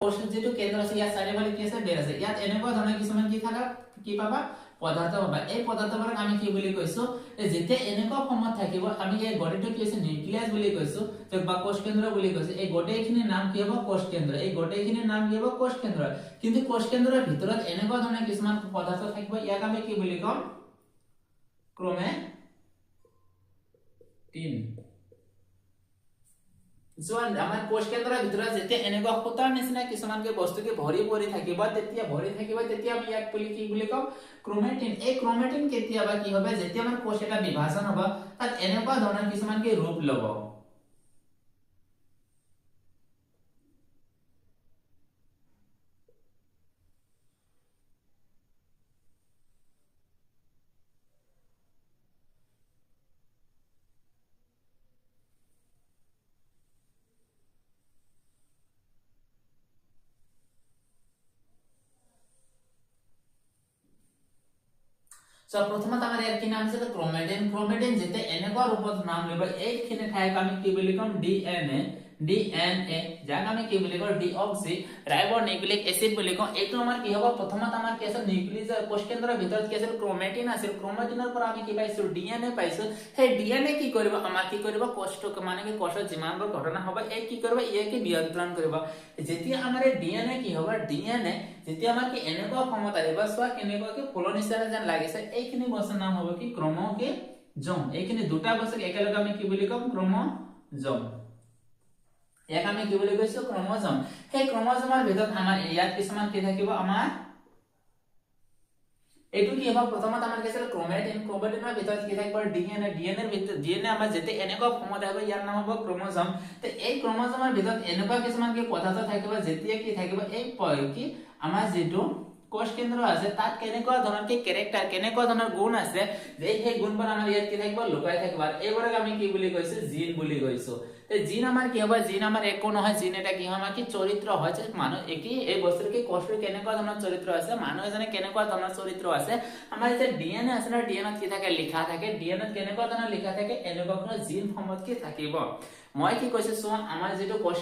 কোষৰ যেটো কেন্দ্ৰ আছে ইয়াত চাৰিফালে কি আছে বেৰ আছে ইয়াত এনেকুৱা ধৰণৰ কিছুমান কি থাকা কি পাবা পদাৰ্থ পাবা এই পদাৰ্থবোৰক আমি কি বুলি কৈছো যেতিয়া এনেকুৱা ফৰ্মত থাকিব আমি এই গঠনটো কি আছে নিউক্লিয়াছ বুলি কৈছো বা কোষ কেন্দ্ৰ বুলি কৈছো এই গোটেইখিনিৰ নাম কি হ'ব কোষ কেন্দ্ৰ এই গোটেইখিনিৰ নাম কি হ'ব কোষ কেন্দ্ৰ কিন্তু কোষ কেন্দ্ৰৰ ভিতৰত এনেকুৱা ধৰণৰ কিছুমান পদাৰ্থ থাকিব ইয়াক আমি কি বুলি কম ক্ৰোমেটিন जोन আমাৰ কোষ কেন্দ্ৰৰ ভিতৰত যেতিয়া এনেকুৱা ফুটাৰ নিচিনা কিছুমানকে বস্তুকে ভৰি পৰি থাকিব তেতিয়া আমি ইয়াক কি বুলি কম ক্ৰোমেটিন এই ক্ৰোমেটিন কেতিয়াবা কি হবে যেতিয়া আমাৰ কোষ এটা বিভাজন হ'ব তাত এনেকুৱা ধৰণৰ কিছুমানকে ৰূপ ল'ব So प्रथमत আমাৰ ইয়াৰ কি নাম আছে ক্ৰোমেটিন যেতে এনেকুৱা ৰূপত নাম লব এইখিনি ঠাইক আমি কি বুলি কম ডিএনএ যাক আমি কি বুলি কম ডিঅক্সি ৰাইবোনিউক্লিক এসিড বুলি কম এইটো আমাৰ কি হ'ব প্ৰথমত আমাৰ কি আছে নিউক্লিয়াছ কোষ কেন্দ্ৰৰ ভিতৰত কি আছে ক্ৰোমেটিন আছে ক্ৰোমেটিনৰ পৰা আমি কি পাইছো ডিএনএ পাইছো সেই ডিএনএ কি কৰিব আমাৰ কি কৰিব কোষটো মানে কি কোষৰ যিমানবোৰ ঘটনা হ'ব এই কি কৰিব ইয়াকে নিয়ন্ত্ৰণ কৰিব যেতিয়া আমাৰ ডিএনএ কি হ'ব ডিএনএ যেতিয়া আমাৰ কি এনেকুৱা ফৰ্মত আহিব সোৱা কেনেকুৱা কি ফুলনিছাৰ যেন লাগিছে এইখিনি বস্তুৰ নাম হ'ব কি ক্ৰোমোজোম এইখিনি দুটা বস্তু একেলগে আমি কি বুলি কম ক্ৰোমোজোম ইয়াক আমি কি বুলি কৈছো ক্ৰোমোজোম সেই ক্ৰোমোজোমৰ ভিতৰত আমাৰ ইয়াত কিছুমান কি থাকিব আমাৰ এটু কি হ'ব প্ৰথমত আমাৰ কি আছিল ক্ৰোমেটিনৰ ভিতৰত কি থাকিব ডিএনএৰ ভিতৰত ডিএনএ আমাৰ যেতে এনেকুৱা ফৰ্মত আহিব ইয়াৰ নাম হ'ব ক্ৰোমোজোম তে এই ক্ৰোমোজোমৰ ভিতৰত এনেকুৱা কিছুমান কি পদাৰ্থ থাকিব যেতিয়া কি থাকিব এই কি আমাৰ যেটো কোষ কেন্দ্ৰ আছে তাত কেনেকুৱা ধৰণৰ কি ক্যাৰেক্টাৰ কেনেকুৱা ধৰণৰ গুণ আছে যে সেই গুণবোৰ আমাৰ ইয়াত কি থাকিব লুকাই থাকিব আৰু এইবোৰক আমি কি বুলি কৈছো জিন বুলি কৈছো তে জিন আমাৰ কি হ'ব জিন আমাৰ একো নহয় জিন এটা কি হয় আমাৰ কি চৰিত্ৰ হয় যে মানুহ একি এই বস্তুৰ কি কোষৰ কেনেকুৱা ধৰণৰ চৰিত্ৰ আছে মানুহ এজনে কেনেকুৱা ধৰণৰ চৰিত্ৰ আছে আমাৰ যে ডিএনএ আছে না ডিএনএত কি থাকে লিখা থাকে ডিএনএত কেনেকুৱা ধৰণৰ লিখা থাকে এনেকুৱা ধৰণৰ জিন ফৰ্মত কি থাকিব মই কি কৈছো আমাৰ যেটো কোষ